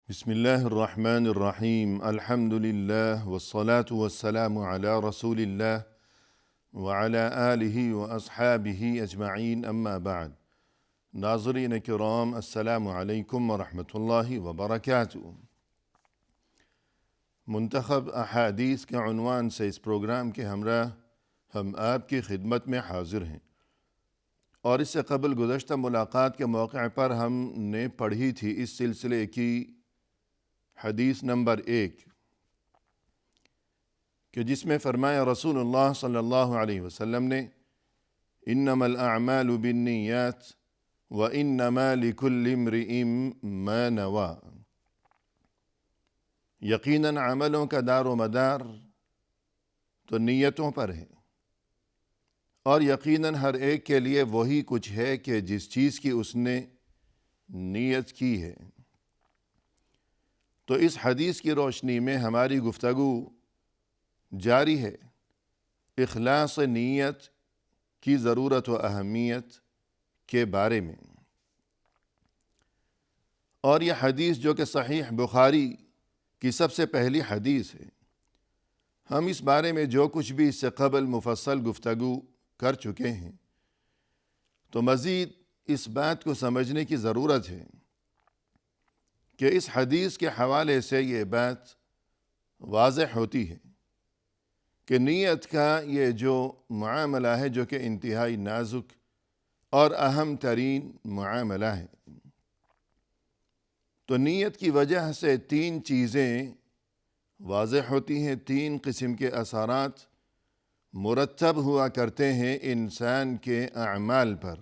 بسم اللہ الرحمن الرحیم الحمد للہ والصلاة والسلام علی رسول اللہ وعلی آلہ واصحابہ اجمعین اما بعد۔ ناظرین کرام، السلام علیکم ورحمۃ اللہ وبرکاتہ۔ منتخب احادیث کے عنوان سے اس پروگرام کے ہمراہ ہم آپ کی خدمت میں حاضر ہیں، اور اس سے قبل گزشتہ ملاقات کے موقع پر ہم نے پڑھی تھی اس سلسلے کی حدیث نمبر 1، کہ جس میں فرمایا رسول اللہ صلی اللہ علیہ وسلم نے انما الاعمال بالنیات وانما لکل امرئ ما نوی، یقیناً عملوں کا دار و مدار تو نیتوں پر ہے، اور یقیناً ہر ایک کے لیے وہی کچھ ہے کہ جس چیز کی اس نے نیت کی ہے۔ تو اس حدیث کی روشنی میں ہماری گفتگو جاری ہے اخلاص نیت کی ضرورت و اہمیت کے بارے میں، اور یہ حدیث جو کہ صحیح بخاری کی سب سے پہلی حدیث ہے، ہم اس بارے میں جو کچھ بھی اس سے قبل مفصل گفتگو کر چکے ہیں، تو مزید اس بات کو سمجھنے کی ضرورت ہے کہ اس حدیث کے حوالے سے یہ بات واضح ہوتی ہے کہ نیت کا یہ جو معاملہ ہے، جو کہ انتہائی نازک اور اہم ترین معاملہ ہے، تو نیت کی وجہ سے 3 چیزیں واضح ہوتی ہیں، 3 قسم کے اثرات مرتب ہوا کرتے ہیں انسان کے اعمال پر۔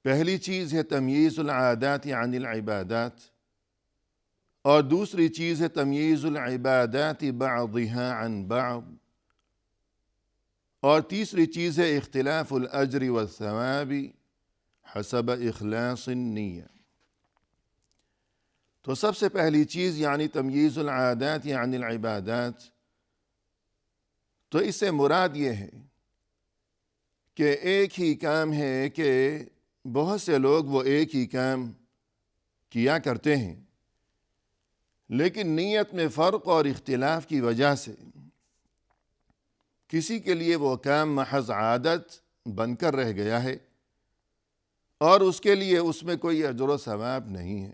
پہلی چیز ہے تمییز العادات عن العبادات، اور دوسری چیز ہے تمییز العبادات بعضها عن بعض، اور تیسری چیز ہے اختلاف الاجر والثواب حسب اخلاص النیہ۔ تو سب سے پہلی چیز یعنی تمییز العادات عن العبادات، تو اس سے مراد یہ ہے کہ ایک ہی کام ہے کہ بہت سے لوگ وہ ایک ہی کام کیا کرتے ہیں، لیکن نیت میں فرق اور اختلاف کی وجہ سے کسی کے لیے وہ کام محض عادت بن کر رہ گیا ہے، اور اس کے لیے اس میں کوئی اجر و ثواب نہیں ہے،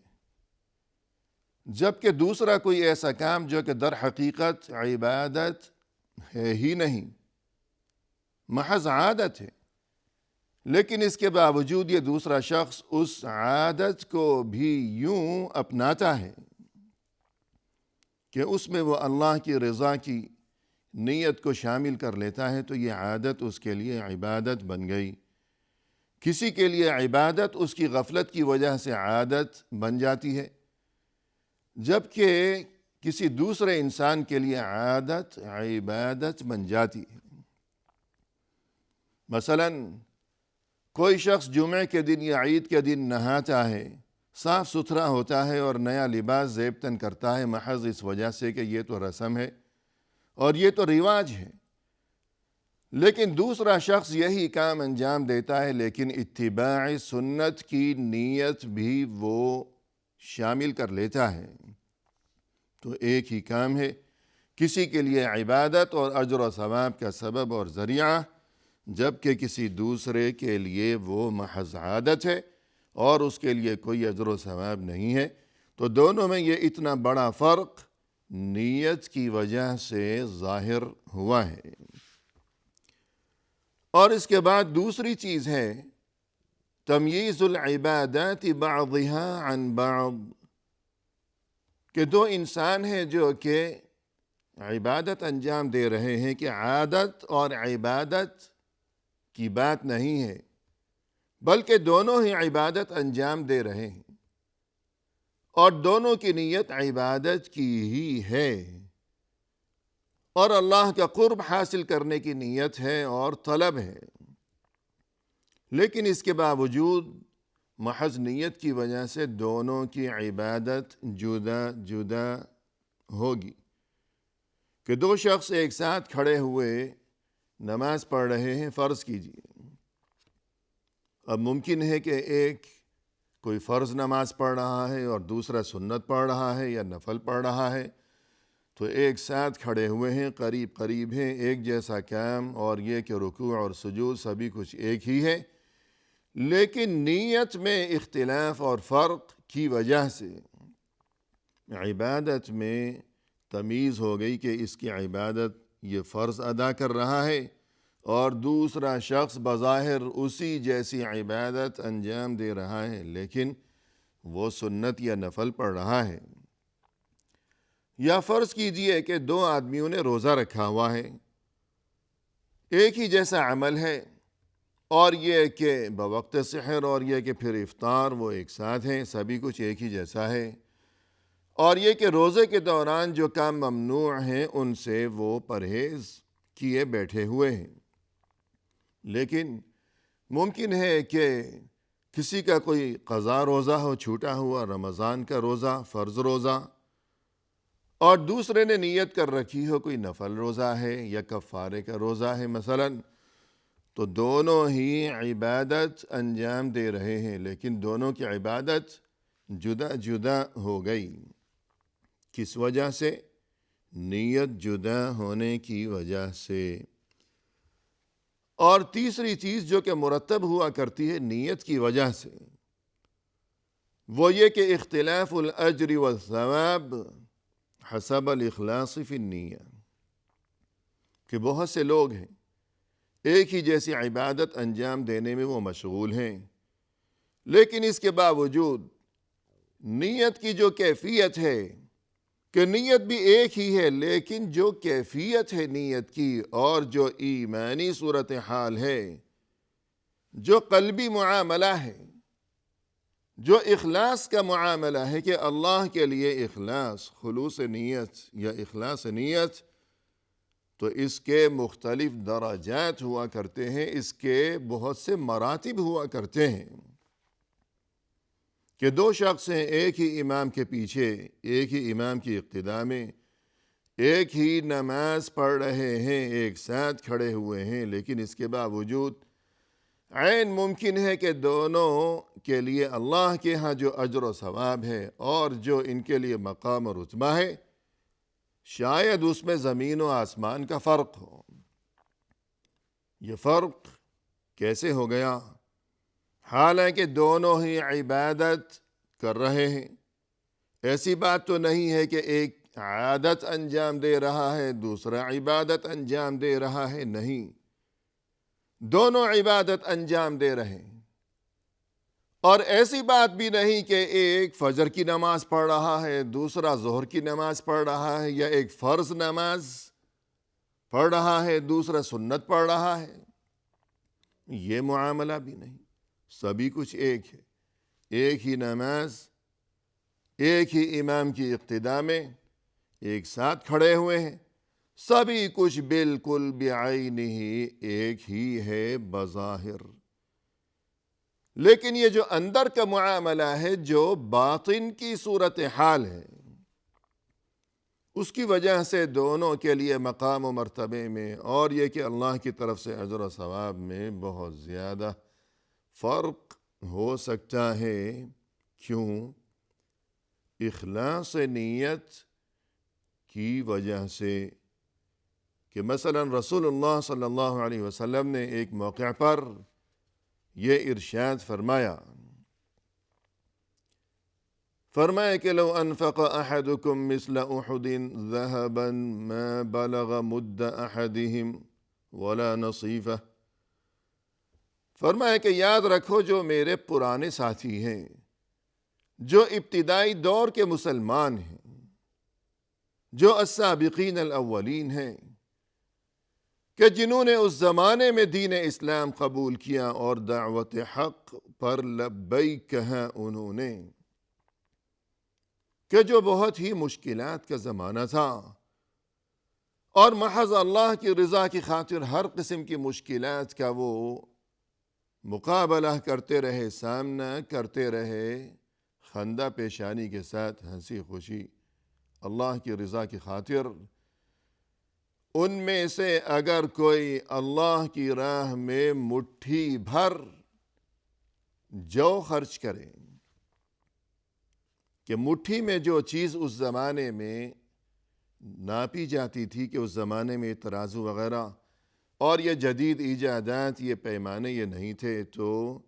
جبکہ دوسرا کوئی ایسا کام جو کہ در حقیقت عبادت ہے ہی نہیں، محض عادت ہے، لیکن اس کے باوجود یہ دوسرا شخص اس عادت کو بھی یوں اپناتا ہے کہ اس میں وہ اللہ کی رضا کی نیت کو شامل کر لیتا ہے، تو یہ عادت اس کے لیے عبادت بن گئی۔ کسی کے لیے عبادت اس کی غفلت کی وجہ سے عادت بن جاتی ہے، جبکہ کسی دوسرے انسان کے لیے عادت عبادت بن جاتی ہے۔ مثلاً کوئی شخص جمعے کے دن یا عید کے دن نہاتا ہے، صاف ستھرا ہوتا ہے اور نیا لباس زیب تن کرتا ہے، محض اس وجہ سے کہ یہ تو رسم ہے اور یہ تو رواج ہے، لیکن دوسرا شخص یہی کام انجام دیتا ہے، لیکن اتباع سنت کی نیت بھی وہ شامل کر لیتا ہے۔ تو ایک ہی کام ہے، کسی کے لیے عبادت اور اجر و ثواب کا سبب اور ذریعہ، جبکہ کسی دوسرے کے لیے وہ محض عادت ہے اور اس کے لیے کوئی اجر و ثواب نہیں ہے۔ تو دونوں میں یہ اتنا بڑا فرق نیت کی وجہ سے ظاہر ہوا ہے۔ اور اس کے بعد دوسری چیز ہے تمییز العبادات بعضها عن بعض، کہ 2 انسان ہیں جو کہ عبادت انجام دے رہے ہیں، کہ عادت اور عبادت کی بات نہیں ہے، بلکہ دونوں ہی عبادت انجام دے رہے ہیں، اور دونوں کی نیت عبادت کی ہی ہے، اور اللہ کا قرب حاصل کرنے کی نیت ہے اور طلب ہے، لیکن اس کے باوجود محض نیت کی وجہ سے دونوں کی عبادت جدا جدا ہوگی۔ کہ 2 شخص ایک ساتھ کھڑے ہوئے نماز پڑھ رہے ہیں، فرض کیجیے، اب ممکن ہے کہ ایک کوئی فرض نماز پڑھ رہا ہے اور دوسرا سنت پڑھ رہا ہے یا نفل پڑھ رہا ہے، تو ایک ساتھ کھڑے ہوئے ہیں، قریب قریب ہیں، ایک جیسا کام، اور یہ کہ رکوع اور سجود سبھی کچھ ایک ہی ہے، لیکن نیت میں اختلاف اور فرق کی وجہ سے عبادت میں تمیز ہو گئی کہ اس کی عبادت یہ فرض ادا کر رہا ہے اور دوسرا شخص بظاہر اسی جیسی عبادت انجام دے رہا ہے لیکن وہ سنت یا نفل پڑھ رہا ہے۔ یا فرض کیجئے کہ دو آدمیوں نے روزہ رکھا ہوا ہے، ایک ہی جیسا عمل ہے، اور یہ کہ بوقت سحر اور یہ کہ پھر افطار وہ ایک ساتھ ہیں، سبھی کچھ ایک ہی جیسا ہے، اور یہ کہ روزے کے دوران جو کام ممنوع ہیں ان سے وہ پرہیز کیے بیٹھے ہوئے ہیں۔ لیکن ممکن ہے کہ کسی کا کوئی قضا روزہ ہو، چھوٹا ہوا رمضان کا روزہ، فرض روزہ، اور دوسرے نے نیت کر رکھی ہو کوئی نفل روزہ ہے یا کفارے کا روزہ ہے مثلا، تو دونوں ہی عبادت انجام دے رہے ہیں لیکن دونوں کی عبادت جدا جدا ہو گئی۔ کس وجہ سے؟ نیت جدا ہونے کی وجہ سے۔ اور تیسری چیز جو کہ مرتب ہوا کرتی ہے نیت کی وجہ سے، وہ یہ کہ اختلاف الاجر والثواب حسب الاخلاص فی النیہ، کہ بہت سے لوگ ہیں ایک ہی جیسی عبادت انجام دینے میں وہ مشغول ہیں، لیکن اس کے باوجود نیت کی جو کیفیت ہے کہ نیت بھی ایک ہی ہے، لیکن جو کیفیت ہے نیت کی اور جو ایمانی صورتحال ہے، جو قلبی معاملہ ہے، جو اخلاص کا معاملہ ہے کہ اللہ کے لیے اخلاص، خلوص نیت یا اخلاص نیت، تو اس کے مختلف درجات ہوا کرتے ہیں، اس کے بہت سے مراتب ہوا کرتے ہیں کہ دو شخص ہیں ایک ہی امام کے پیچھے، ایک ہی امام کی اقتداء میں، ایک ہی نماز پڑھ رہے ہیں، ایک ساتھ کھڑے ہوئے ہیں، لیکن اس کے باوجود عین ممکن ہے کہ دونوں کے لیے اللہ کے ہاں جو اجر و ثواب ہے اور جو ان کے لیے مقام و رتبہ ہے، شاید اس میں زمین و آسمان کا فرق ہو۔ یہ فرق کیسے ہو گیا؟ حالانکہ دونوں ہی عبادت کر رہے ہیں، ایسی بات تو نہیں ہے کہ ایک عادت انجام دے رہا ہے دوسرا عبادت انجام دے رہا ہے، نہیں، دونوں عبادت انجام دے رہے ہیں۔ اور ایسی بات بھی نہیں کہ ایک فجر کی نماز پڑھ رہا ہے دوسرا ظہر کی نماز پڑھ رہا ہے، یا ایک فرض نماز پڑھ رہا ہے دوسرا سنت پڑھ رہا ہے، یہ معاملہ بھی نہیں، سبھی کچھ ایک ہے، ایک ہی نماز، ایک ہی امام کی اقتداء میں ایک ساتھ کھڑے ہوئے ہیں، سبھی کچھ بالکل بعینہ ایک ہی ہے بظاہر، لیکن یہ جو اندر کا معاملہ ہے، جو باطن کی صورتحال ہے، اس کی وجہ سے دونوں کے لیے مقام و مرتبے میں اور یہ کہ اللہ کی طرف سے اجر و ثواب میں بہت زیادہ فرق ہو سکتا ہے۔ کیوں؟ اخلاص نیت کی وجہ سے، کہ مثلا رسول اللہ صلی اللہ علیہ وسلم نے ایک موقع پر یہ ارشاد فرمایا کہ لو انفق احدکم مثل احد ذهبا ما بلغ مد احدهم ولا نصیفہ، فرمایا کہ یاد رکھو جو میرے پرانے ساتھی ہیں، جو ابتدائی دور کے مسلمان ہیں، جو السابقین الاولین ہیں، کہ جنہوں نے اس زمانے میں دین اسلام قبول کیا اور دعوت حق پر لبیک کہا انہوں نے، کہ جو بہت ہی مشکلات کا زمانہ تھا اور محض اللہ کی رضا کی خاطر ہر قسم کی مشکلات کا وہ مقابلہ کرتے رہے، سامنا کرتے رہے، خندہ پیشانی کے ساتھ، ہنسی خوشی، اللہ کی رضا کی خاطر۔ ان میں سے اگر کوئی اللہ کی راہ میں مٹھی بھر جو خرچ کرے کہ مٹھی میں جو چیز اس زمانے میں ناپی جاتی تھی، کہ اس زمانے میں ترازو وغیرہ اور یہ جدید ایجادات، یہ پیمانے یہ نہیں تھے، تو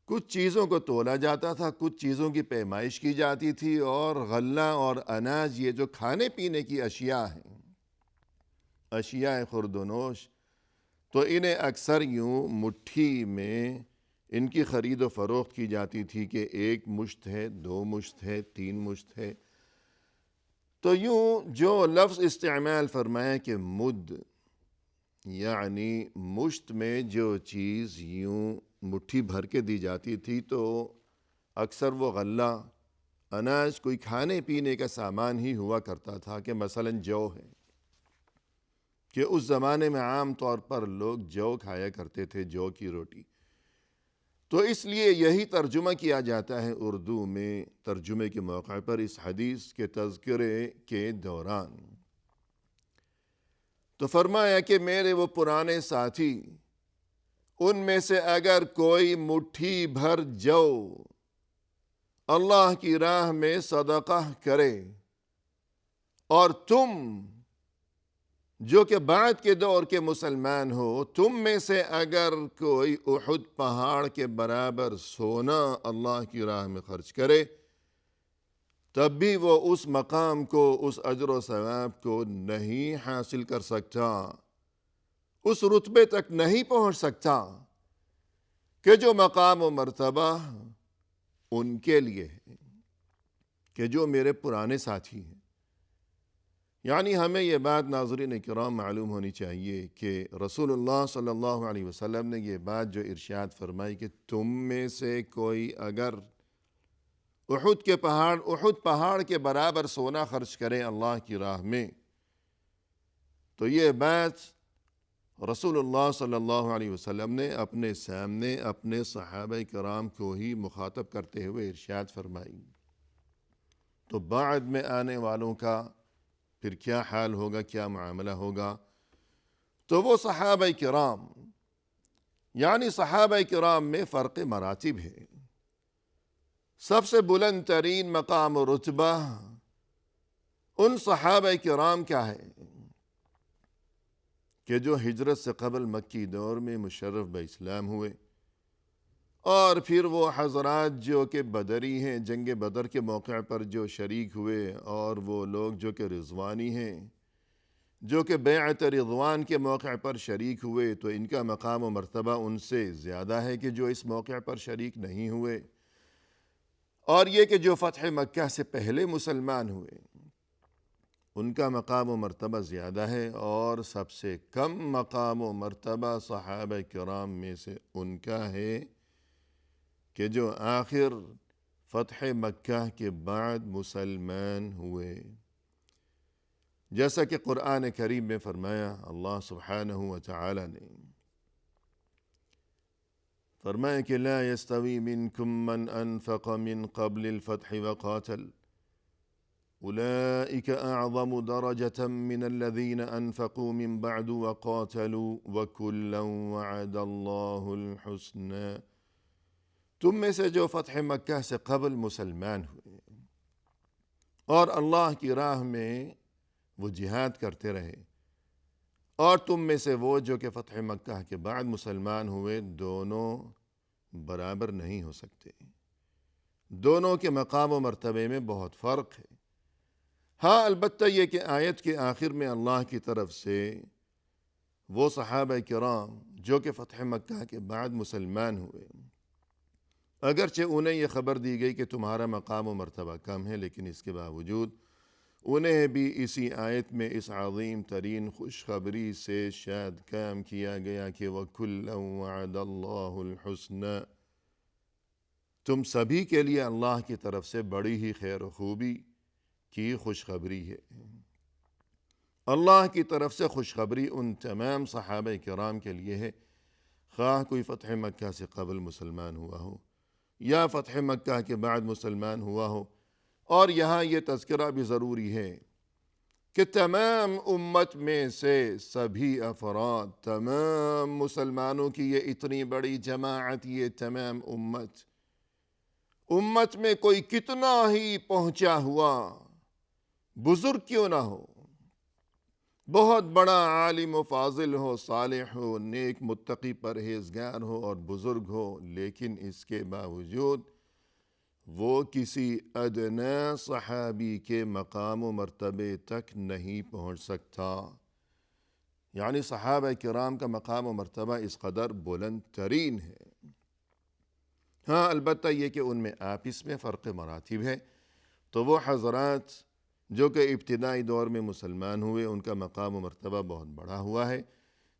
کچھ چیزوں کو تولا جاتا تھا، کچھ چیزوں کی پیمائش کی جاتی تھی، اور غلہ اور اناج، یہ جو کھانے پینے کی اشیاء ہیں، اشیاء خورد و نوش، تو انہیں اکثر یوں مٹھی میں ان کی خرید و فروخت کی جاتی تھی کہ 1 مشت ہے، 2 مشت ہے، 3 مشت ہے۔ تو یوں جو لفظ استعمال فرمایا کہ مد، یعنی مشت میں جو چیز یوں مٹھی بھر کے دی جاتی تھی، تو اکثر وہ غلہ، اناج، کوئی کھانے پینے کا سامان ہی ہوا کرتا تھا، کہ مثلا جو ہے کہ اس زمانے میں عام طور پر لوگ جو کھایا کرتے تھے، جو کی روٹی۔ تو اس لیے یہی ترجمہ کیا جاتا ہے اردو میں ترجمے کے موقع پر اس حدیث کے تذکرے کے دوران۔ تو فرمایا کہ میرے وہ پرانے ساتھی، ان میں سے اگر کوئی مٹھی بھر جو اللہ کی راہ میں صدقہ کرے، اور تم جو کہ بعد کے دور کے مسلمان ہو، تم میں سے اگر کوئی احد پہاڑ کے برابر سونا اللہ کی راہ میں خرچ کرے، تب بھی وہ اس مقام کو، اس اجر و ثواب کو نہیں حاصل کر سکتا، اس رتبے تک نہیں پہنچ سکتا کہ جو مقام و مرتبہ ان کے لیے ہے، کہ جو میرے پرانے ساتھی ہیں۔ یعنی ہمیں یہ بات ناظرین کرام معلوم ہونی چاہیے کہ رسول اللہ صلی اللہ علیہ وسلم نے یہ بات جو ارشاد فرمائی کہ تم میں سے کوئی اگر احد پہاڑ کے برابر سونا خرچ کرے اللہ کی راہ میں، تو یہ بات رسول اللہ صلی اللہ علیہ وسلم نے اپنے سامنے اپنے صحابہ کرام کو ہی مخاطب کرتے ہوئے ارشاد فرمائی۔ تو بعد میں آنے والوں کا پھر کیا حال ہوگا، کیا معاملہ ہوگا؟ تو وہ صحابہ کرام، یعنی صحابہ کرام میں فرق مراتب ہے۔ سب سے بلند ترین مقام و رتبہ ان صحابہ کرام کا ہے کہ جو ہجرت سے قبل مکی دور میں مشرف باسلام ہوئے، اور پھر وہ حضرات جو کہ بدری ہیں، جنگ بدر کے موقع پر جو شریک ہوئے، اور وہ لوگ جو کہ رضوانی ہیں، جو کہ بیعت رضوان کے موقع پر شریک ہوئے، تو ان کا مقام و مرتبہ ان سے زیادہ ہے کہ جو اس موقع پر شریک نہیں ہوئے۔ اور یہ کہ جو فتح مکہ سے پہلے مسلمان ہوئے، ان کا مقام و مرتبہ زیادہ ہے، اور سب سے کم مقام و مرتبہ صحابہ کرام میں سے ان کا ہے کہ جو آخر فتح مکہ کے بعد مسلمان ہوئے۔ جیسا کہ قرآن کریم میں فرمایا، اللہ سبحانہ وتعالی نے فرمایا کہ لا يستوی منکم من انفق من قبل الفتح وقاتل اولئک اعظم درجة من الذین انفقوا من بعد وقاتلوا وکلا وعد اللہ الحسنى۔ تم میں سے جو فتح مکہ سے قبل مسلمان ہوئے اور اللہ کی راہ میں وہ جہاد کرتے رہے، اور تم میں سے وہ جو کہ فتح مکہ کے بعد مسلمان ہوئے، دونوں برابر نہیں ہو سکتے، دونوں کے مقام و مرتبے میں بہت فرق ہے۔ ہاں، البتہ یہ کہ آیت کے آخر میں اللہ کی طرف سے وہ صحابہ کرام جو کہ فتح مکہ کے بعد مسلمان ہوئے، اگرچہ انہیں یہ خبر دی گئی کہ تمہارا مقام و مرتبہ کم ہے، لیکن اس کے باوجود انہیں بھی اسی آیت میں اس عظیم ترین خوشخبری سے شاد کام کیا گیا کہ وَكُلًّا وَعَدَ اللَّهُ الْحُسْنَى، تم سبھی کے لیے اللہ کی طرف سے بڑی ہی خیر و خوبی کی خوشخبری ہے۔ اللہ کی طرف سے خوشخبری ان تمام صحابہ کرام کے لیے ہے، خواہ کوئی فتح مکہ سے قبل مسلمان ہوا ہو یا فتح مکہ کے بعد مسلمان ہوا ہو۔ اور یہاں یہ تذکرہ بھی ضروری ہے کہ تمام امت میں سے سبھی افراد، تمام مسلمانوں کی یہ اتنی بڑی جماعت، یہ تمام امت، امت میں کوئی کتنا ہی پہنچا ہوا بزرگ کیوں نہ ہو، بہت بڑا عالم و فاضل ہو، صالح ہو، نیک متقی پرہیزگار ہو اور بزرگ ہو، لیکن اس کے باوجود وہ کسی ادنی صحابی کے مقام و مرتبے تک نہیں پہنچ سکتا۔ یعنی صحابہ کرام کا مقام و مرتبہ اس قدر بلند ترین ہے۔ ہاں البتہ یہ کہ ان میں آپس میں فرق مراتب ہے، تو وہ حضرات جو کہ ابتدائی دور میں مسلمان ہوئے ان کا مقام و مرتبہ بہت بڑا ہوا ہے،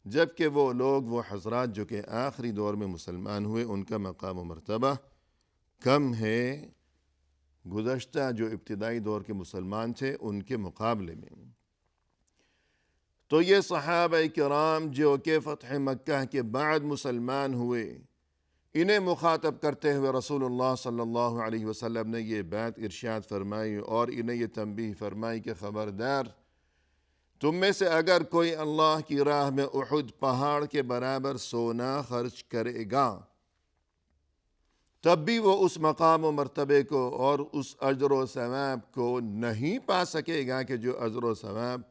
جبکہ وہ حضرات جو کہ آخری دور میں مسلمان ہوئے ان کا مقام و مرتبہ کم ہے گزشتہ جو ابتدائی دور کے مسلمان تھے ان کے مقابلے میں۔ تو یہ صحابہ کرام جو کہ فتح مکہ کے بعد مسلمان ہوئے، انہیں مخاطب کرتے ہوئے رسول اللہ صلی اللہ علیہ وسلم نے یہ بات ارشاد فرمائی اور انہیں یہ تنبیہ فرمائی کہ خبردار، تم میں سے اگر کوئی اللہ کی راہ میں احد پہاڑ کے برابر سونا خرچ کرے گا تب بھی وہ اس مقام و مرتبے کو اور اس اجر و ثواب کو نہیں پا سکے گا کہ جو اجر و ثواب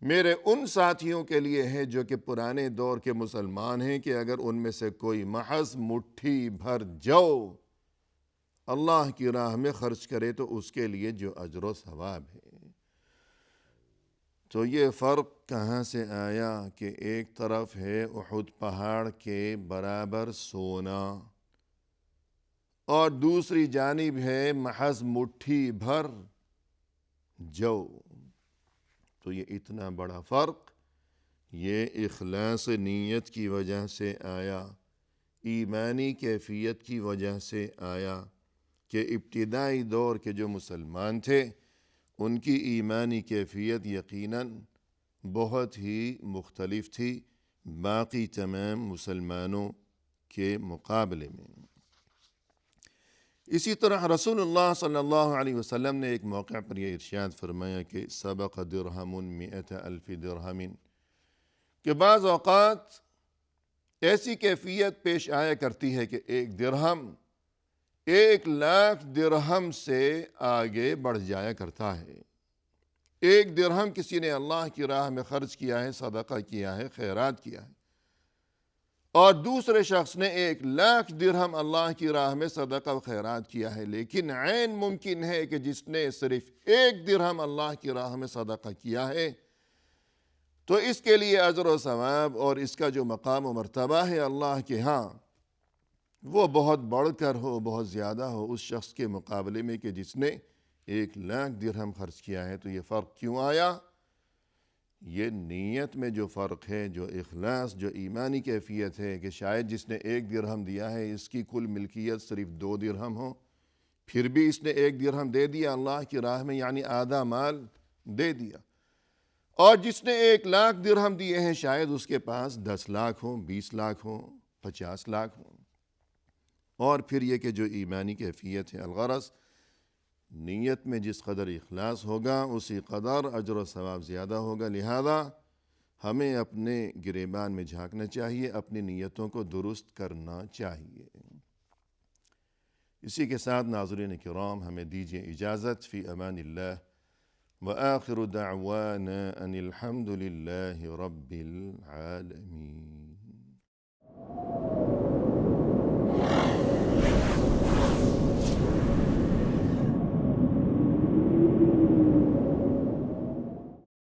میرے ان ساتھیوں کے لیے ہے جو کہ پرانے دور کے مسلمان ہیں، کہ اگر ان میں سے کوئی محض مٹھی بھر جو اللہ کی راہ میں خرچ کرے تو اس کے لیے جو اجر و ثواب ہے۔ تو یہ فرق کہاں سے آیا کہ ایک طرف ہے احد پہاڑ کے برابر سونا اور دوسری جانب ہے محض مٹھی بھر جو؟ تو یہ اتنا بڑا فرق یہ اخلاص نیت کی وجہ سے آیا، ایمانی کیفیت کی وجہ سے آیا کہ ابتدائی دور کے جو مسلمان تھے ان کی ایمانی کیفیت یقیناً بہت ہی مختلف تھی باقی تمام مسلمانوں کے مقابلے میں۔ اسی طرح رسول اللہ صلی اللہ علیہ وسلم نے ایک موقع پر یہ ارشاد فرمایا کہ سبق درہم مئۃ الف درہم، کہ بعض اوقات ایسی کیفیت پیش آیا کرتی ہے کہ ایک درہم 1,00,000 درہم سے آگے بڑھ جایا کرتا ہے۔ ایک درہم کسی نے اللہ کی راہ میں خرچ کیا ہے، صدقہ کیا ہے، خیرات کیا ہے، اور دوسرے شخص نے 1,00,000 درہم اللہ کی راہ میں صدقہ و خیرات کیا ہے، لیکن عین ممکن ہے کہ جس نے صرف 1 درہم اللہ کی راہ میں صدقہ کیا ہے تو اس کے لیے اجر و ثواب اور اس کا جو مقام و مرتبہ ہے اللہ کے ہاں وہ بہت بڑھ کر ہو، بہت زیادہ ہو اس شخص کے مقابلے میں کہ جس نے 1,00,000 درہم خرچ کیا ہے۔ تو یہ فرق کیوں آیا؟ یہ نیت میں جو فرق ہے، جو اخلاص، جو ایمانی کیفیت ہے کہ شاید جس نے 1 درہم دیا ہے اس کی کل ملکیت صرف 2 درہم ہو، پھر بھی اس نے 1 درہم دے دیا اللہ کی راہ میں، یعنی آدھا مال دے دیا، اور جس نے 1,00,000 درہم دیے ہیں شاید اس کے پاس 10 لاکھ ہوں، 20 لاکھ ہوں، 50 لاکھ ہوں۔ اور پھر یہ کہ جو ایمانی کیفیت ہے، الغرض نیت میں جس قدر اخلاص ہوگا اسی قدر اجر و ثواب زیادہ ہوگا، لہذا ہمیں اپنے گریبان میں جھانکنا چاہیے، اپنی نیتوں کو درست کرنا چاہیے۔ اسی کے ساتھ ناظرین کرام ہمیں دیجیے اجازت، فی امان اللہ، وآخر دعوانا ان الحمد للہ رب العالمین۔